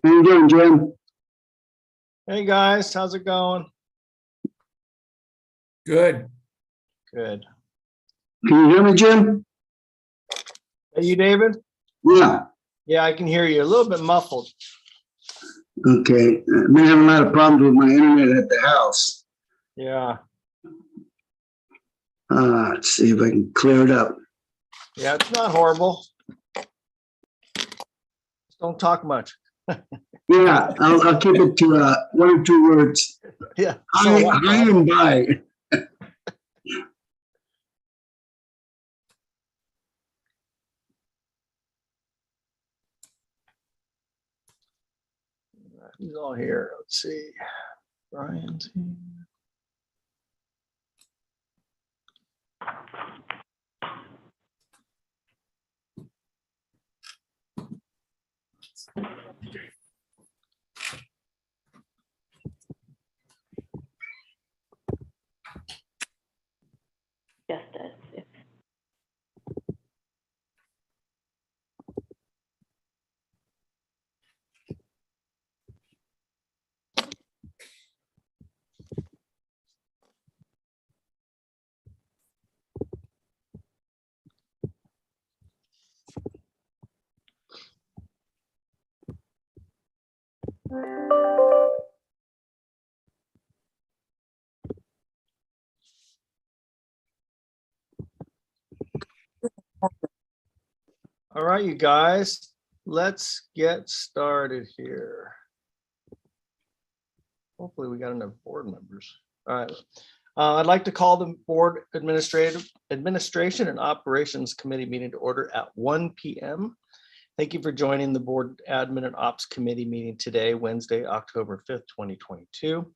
How you doing, Jim? Hey guys, how's it going? Good. Good. Can you hear me, Jim? Are you David? Yeah. Yeah, I can hear you. A little bit muffled. Okay. I've been having a lot of problems with my internet at the house. Yeah. Let's see if I can clear it up. Yeah, it's not horrible. Just don't talk much. Yeah, I'll keep it to 1 or 2 words. Yeah. Hi and bye. Who's all here? Let's see. Brian's here. Just as if All right, you guys, let's get started here. Hopefully we got enough board members. All right. I'd like to call the Board Administration and Operations Committee meeting to order at 1 p.m. Thank you for joining the Board Admin and Ops Committee meeting today, Wednesday, October 5th, 2022.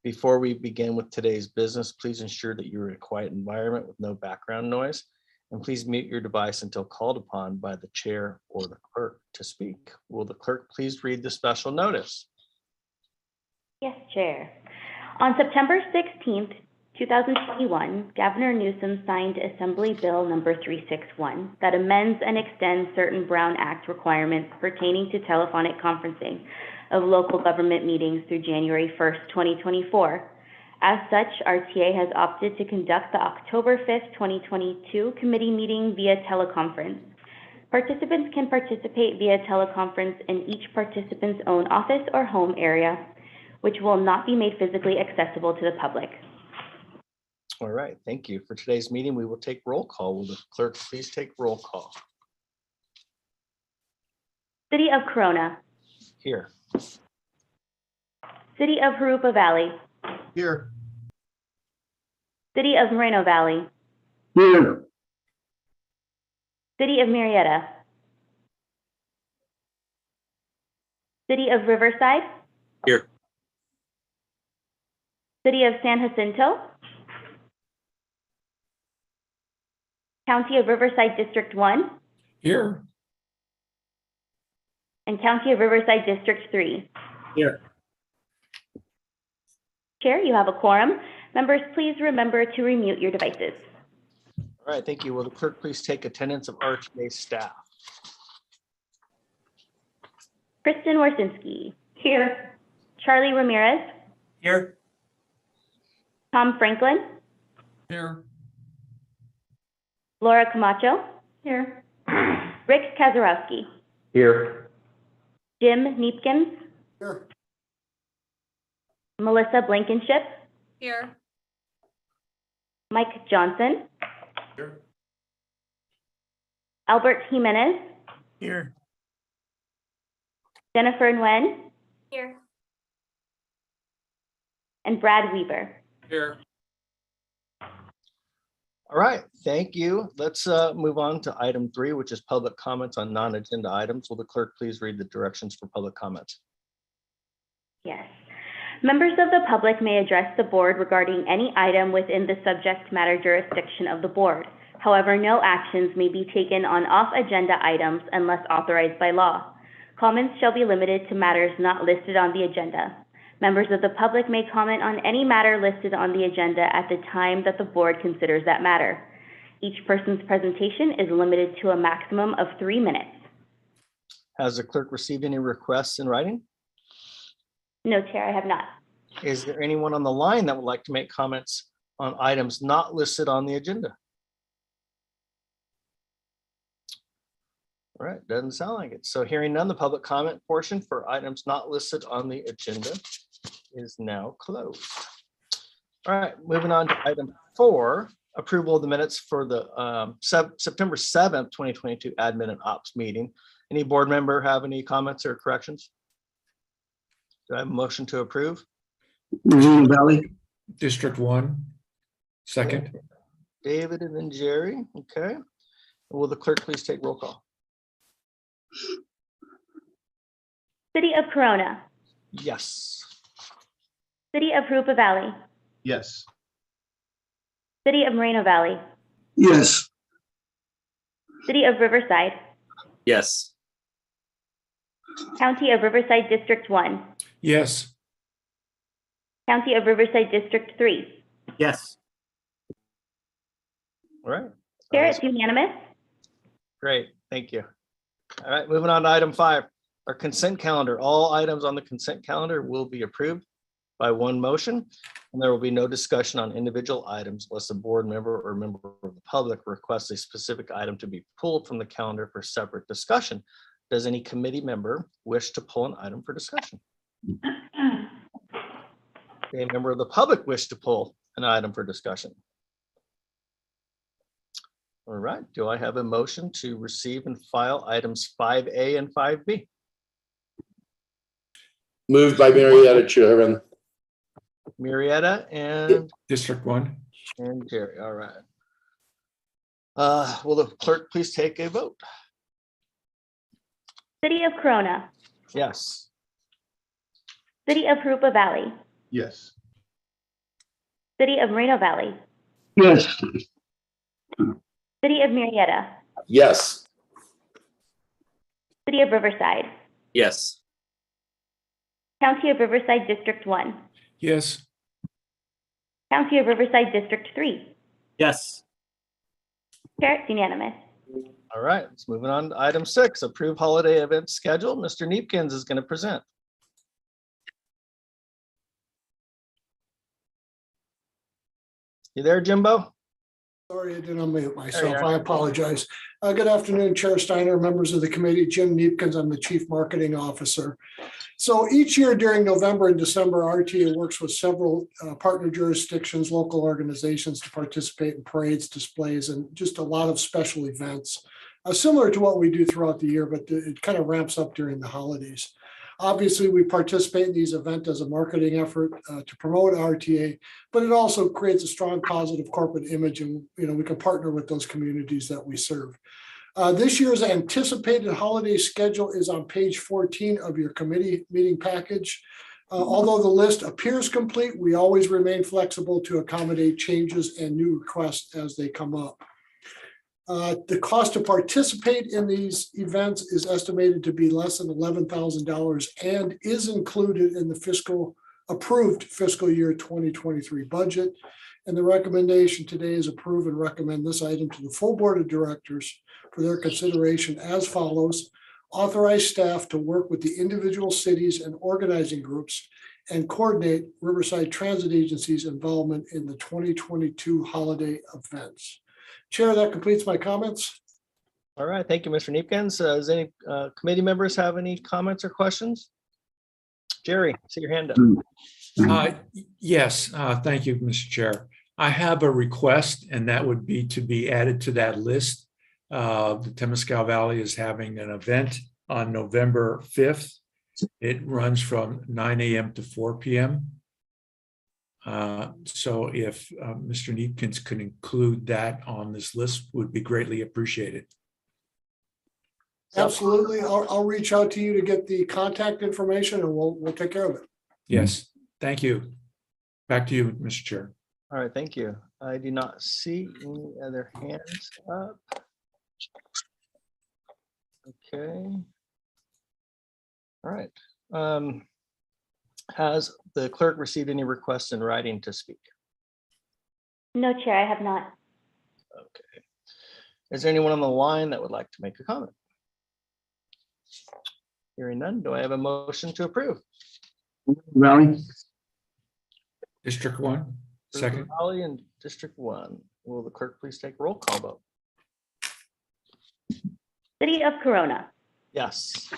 Before we begin with today's business, please ensure that you're in a quiet environment with no background noise. And please mute your device until called upon by the chair or the clerk to speak. Will the clerk please read the special notice? Yes, Chair. On September 16th, 2021, Governor Newsom signed Assembly Bill number 361 that amends and extends certain Brown Act requirements pertaining to telephonic conferencing of local government meetings through January 1st, 2024. As such, RTA has opted to conduct the October 5th, 2022 committee meeting via teleconference. Participants can participate via teleconference in each participant's own office or home area, which will not be made physically accessible to the public. All right, thank you. For today's meeting, we will take roll call. Will the clerk please take roll call? City of Corona. Here. City of Jurupa Valley. Here. City of Moreno Valley. Here. City of Murrieta. City of Riverside. Here. City of San Jacinto. County of Riverside District 1. Here. And County of Riverside District 3. Here. Chair, you have a quorum. Members, please remember to remute your devices. All right, thank you. Will the clerk please take attendance of RTA staff? Kristen Warsinski. Here. Charlie Ramirez. Here. Tom Franklin. Here. Laura Camacho. Here. Rick Kazarowski. Here. Jim Neepkins. Here. Melissa Blankenship. Here. Mike Johnson. Here. Albert Jimenez. Here. Jennifer Nguyen. Here. And Brad Weaver. Here. All right, thank you. Let's move on to item 3, which is public comments on non-agenda items. Will the clerk please read the directions for public comments? Yes. Members of the public may address the board regarding any item within the subject matter jurisdiction of the board. However, no actions may be taken on off-agenda items unless authorized by law. Comments shall be limited to matters not listed on the agenda. Members of the public may comment on any matter listed on the agenda at the time that the board considers that matter. Each person's presentation is limited to a maximum of 3 minutes. Has the clerk received any requests in writing? No, Chair, I have not. Is there anyone on the line that would like to make comments on items not listed on the agenda? All right, doesn't sound like it. So hearing none, the public comment portion for items not listed on the agenda is now closed. All right, moving on to item 4, approval of the minutes for the September 7th, 2022 admin and ops meeting. Any board member have any comments or corrections? Do I have a motion to approve? Green Valley. District 1. Second. David and then Jerry. Okay. Will the clerk please take roll call? City of Corona, Yes. City of Rupa Valley, Yes. City of Moreno Valley, Yes. City of Riverside, Yes. County of Riverside District 1, Yes. County of Riverside District 3. Yes. All right. Chair, it's unanimous. Great. Thank you. All right, moving on to item 5, our consent calendar. All items on the consent calendar will be approved by one motion, and there will be no discussion on individual items unless a board member or member of the public requests a specific item to be pulled from the calendar for separate discussion. Does any committee member wish to pull an item for discussion? A member of the public wish to pull an item for discussion? All right, do I have a motion to receive and file items 5A and 5B? Moved by Marietta, Chairman. Marietta and District 1. Jerry, all right. Will the clerk please take a vote? City of Corona, Yes. City of Rupa Valley, Yes. City of Moreno Valley, Yes. City of Marietta, Yes. City of Riverside, Yes. County of Riverside District 1, Yes. County of Riverside District 3. Yes. Chair, it's unanimous. All right, let's move on to item 6, approve holiday event schedule. Mr. Neepkins is going to present. You there, Jimbo? Sorry, I didn't unmute There you myself. are. I apologize. Good afternoon, Chair Steiner, members of the committee. Jim Neepkins, I'm the Chief Marketing Officer. So each year during November and December, RTA works with several partner jurisdictions, local organizations to participate in parades, displays, and just a lot of special events. Similar to what we do throughout the year, but it kind of ramps up during the holidays. Obviously, we participate in these events as a marketing effort to promote RTA, but it also creates a strong positive corporate image, and we can partner with those communities that we serve. This year's anticipated holiday schedule is on page 14 of your committee meeting package. Although the list appears complete, we always remain flexible to accommodate changes and new requests as they come up. The cost to participate in these events is estimated to be less than $11,000 and is included in the approved fiscal year 2023 budget. And the recommendation today is approve and recommend this item to the full board of directors for their consideration as follows. Authorize staff to work with the individual cities and organizing groups and coordinate Riverside Transit Agency's involvement in the 2022 holiday events. Chair, that completes my comments. All right, thank you, Mr. Neepkins. Does any committee members have any comments or questions? Jerry, see your hand up. Yes, thank you, Mr. Chair. I have a request, and that would be to be added to that list. The Temescal Valley is having an event on November 5th. It runs from 9 a.m. to 4 p.m. So if Mr. Neepkins could include that on this list, would be greatly appreciated. Absolutely. I'll reach out to you to get the contact information and we'll take care of it. Yes, thank you. Back to you, Mr. Chair. All right, thank you. I do not see any other hands up. Okay. All right. Has the clerk received any requests in writing to speak? No, Chair, I have not. Okay. Is there anyone on the line that would like to make a comment? Hearing none, do I have a motion to approve? Valley, District 1, second. Valley and District 1. Will the clerk please take a roll call vote? City of Corona, Yes.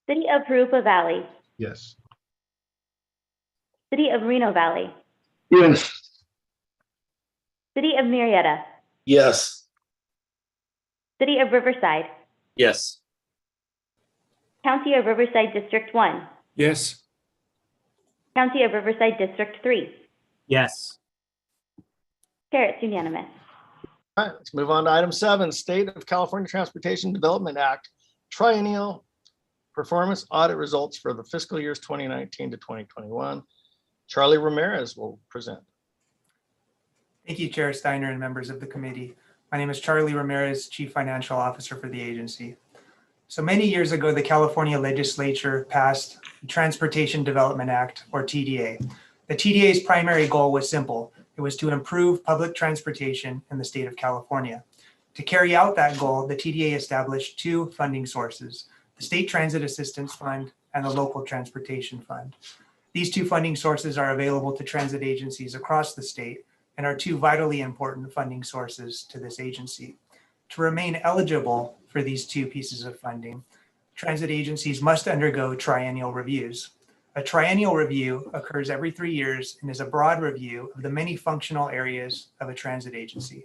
City of Parupa Valley, Yes. City of Reno Valley, yes. City of Marietta, Yes. City of Riverside, Yes. County of Riverside District 1, Yes. County of Riverside District 3. Yes. Chair, it's unanimous. All right, let's move on to item 7, State of California Transportation Development Act Triennial Performance Audit Results for the fiscal years 2019 to 2021. Charlie Ramirez will present. Thank you, Chair Steiner and members of the committee. My name is Charlie Ramirez, Chief Financial Officer for the agency. So many years ago, the California legislature passed the Transportation Development Act, or TDA. The TDA's primary goal was simple. It was to improve public transportation in the state of California. To carry out that goal, the TDA established 2 funding sources, the State Transit Assistance Fund and the Local Transportation Fund. These 2 funding sources are available to transit agencies across the state and are 2 vitally important funding sources to this agency. To remain eligible for these 2 pieces of funding, transit agencies must undergo triennial reviews. A triennial review occurs every 3 years and is a broad review of the many functional areas of a transit agency.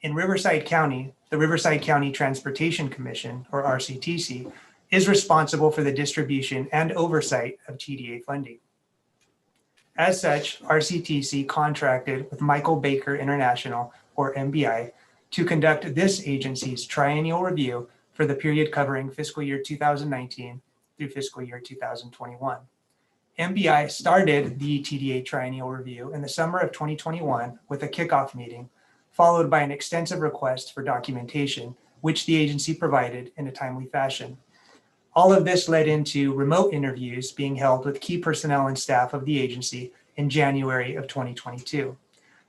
In Riverside County, the Riverside County Transportation Commission, or RCTC, is responsible for the distribution and oversight of TDA funding. As such, RCTC contracted with Michael Baker International, or MBI, to conduct this agency's triennial review for the period covering fiscal year 2019 through fiscal year 2021. MBI started the TDA triennial review in the summer of 2021 with a kickoff meeting, followed by an extensive request for documentation, which the agency provided in a timely fashion. All of this led into remote interviews being held with key personnel and staff of the agency in January of 2022.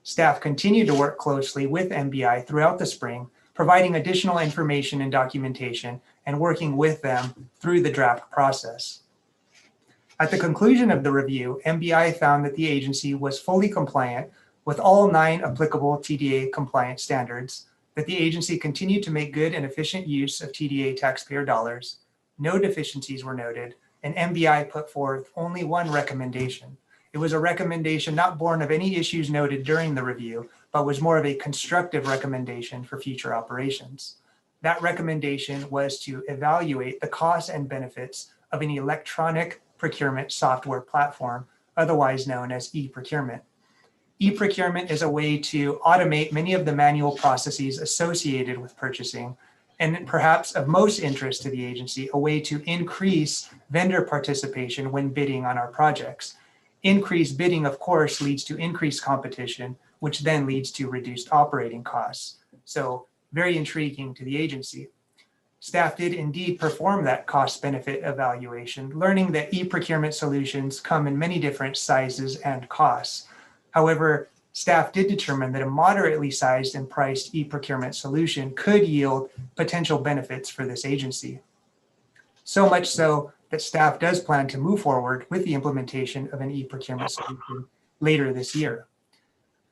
Staff continued to work closely with MBI throughout the spring, providing additional information and documentation and working with them through the draft process. At the conclusion of the review, MBI found that the agency was fully compliant with all 9 applicable TDA compliance standards, that the agency continued to make good and efficient use of TDA taxpayer dollars, no deficiencies were noted, and MBI put forth only 1 recommendation. It was a recommendation not born of any issues noted during the review, but was more of a constructive recommendation for future operations. That recommendation was to evaluate the costs and benefits of an electronic procurement software platform, otherwise known as e-procurement. E-procurement is a way to automate many of the manual processes associated with purchasing, and perhaps of most interest to the agency, a way to increase vendor participation when bidding on our projects. Increased bidding, of course, leads to increased competition, which then leads to reduced operating costs. So very intriguing to the agency. Staff did indeed perform that cost-benefit evaluation, learning that e-procurement solutions come in many different sizes and costs. However, staff did determine that a moderately sized and priced e-procurement solution could yield potential benefits for this agency. So much so that staff does plan to move forward with the implementation of an e-procurement solution later this year.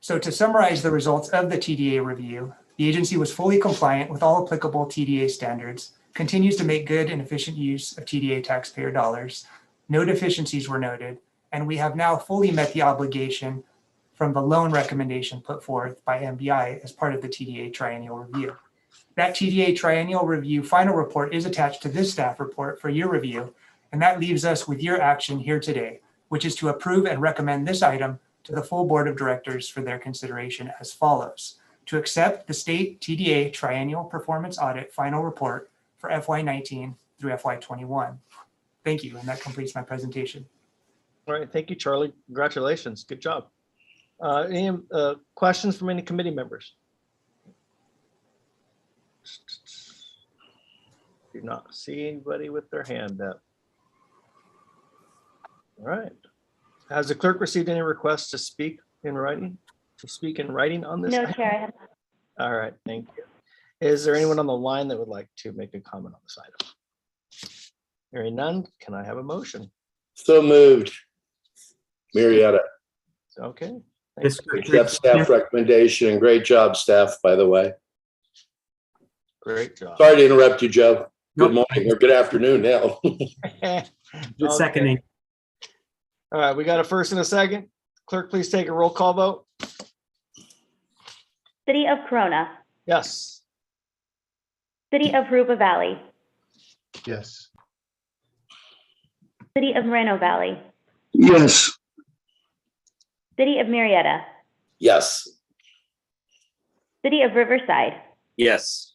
So to summarize the results of the TDA review, the agency was fully compliant with all applicable TDA standards, continues to make good and efficient use of TDA taxpayer dollars, no deficiencies were noted, and we have now fully met the obligation from the loan recommendation put forth by MBI as part of the TDA triennial review. That TDA triennial review final report is attached to this staff report for your review, and that leaves us with your action here today, which is to approve and recommend this item to the full board of directors for their consideration as follows. To accept the state TDA triennial performance audit final report for FY19 through FY21. Thank you, and that completes my presentation. All right, thank you, Charlie. Congratulations, good job. Any questions from any committee members? Do not see anybody with their hand up. All right. Has the clerk received any requests to speak in writing? On this? No, item? Chair, I have. All right, thank you. Is there anyone on the line that would like to make a comment on this item? Hearing none, can I have a motion? So moved. Marietta. Okay. Accept staff recommendation and great job, staff, by the way. Great job. Sorry to interrupt you, Joe. Good Nope. morning or good afternoon now. Okay. Good seconding. All right, we got a first and a second. Clerk, please take a roll call vote. City of Corona, Yes. City of Ruba Valley, Yes. City of Moreno Valley, yes, City of Marietta, Yes. City of Riverside, Yes.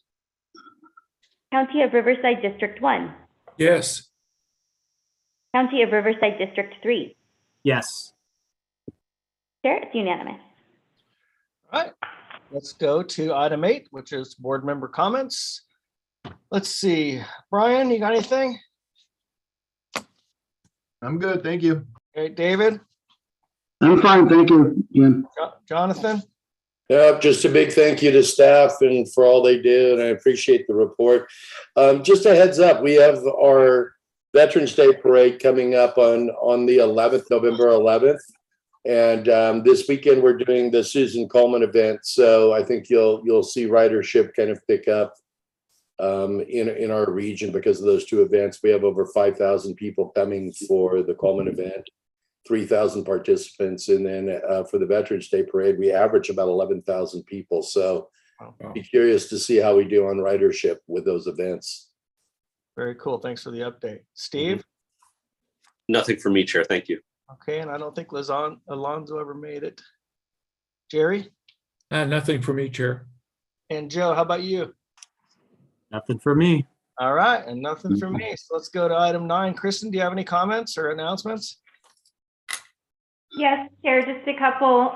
County of Riverside District 1, Yes. County of Riverside District 3. Yes. Chair, it's unanimous. All right, let's go to item 8, which is board member comments. Let's see, Brian, you got anything? I'm good. Thank you. Okay, David, I'm fine, thank you, Jim. Jonathan, Yeah, just a big thank you to staff and for all they do, and I appreciate the report. Just a heads up, we have our Veterans Day Parade coming up on the 11th, November 11th. And this weekend, we're doing the Susan Coleman event. So I think you'll see ridership kind of pick up in our region because of those two events. We have over 5,000 people coming for the Coleman event, 3,000 participants. And then for the Veterans Day Parade, we average about 11,000 people. So be curious to see how we do on ridership with those events. very cool. Thanks for the update. Steve? Nothing for me, Chair. Thank you. Okay, and I don't think Alonzo ever made it. Jerry? Nothing for me, Chair. And Joe, how about you? Nothing for me. All right, and nothing for me. So let's go to item 9. Kristen, do you have any comments or announcements? Yes, Chair, just a couple.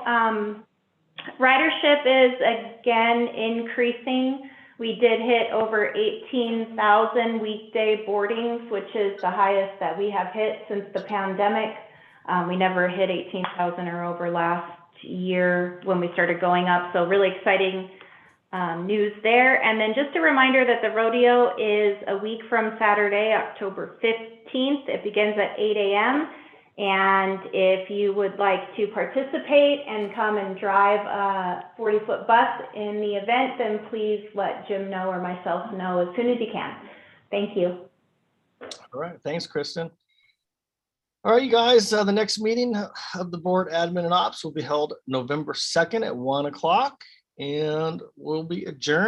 Ridership is again increasing. We did hit over 18,000 weekday boardings, which is the highest that we have hit since the pandemic. We never hit 18,000 or over last year when we started going up. So really exciting news there. And then just a reminder that the rodeo is a week from Saturday, October 15th. It begins at 8 a.m. And if you would like to participate and come and drive a 40-foot bus in the event, then please let Jim know or myself know as soon as you can. Thank you. All right, thanks, Kristen. All right, you guys, the next meeting of the Board Admin and Ops will be held November 2nd at 1 o'clock, and we'll be adjourned.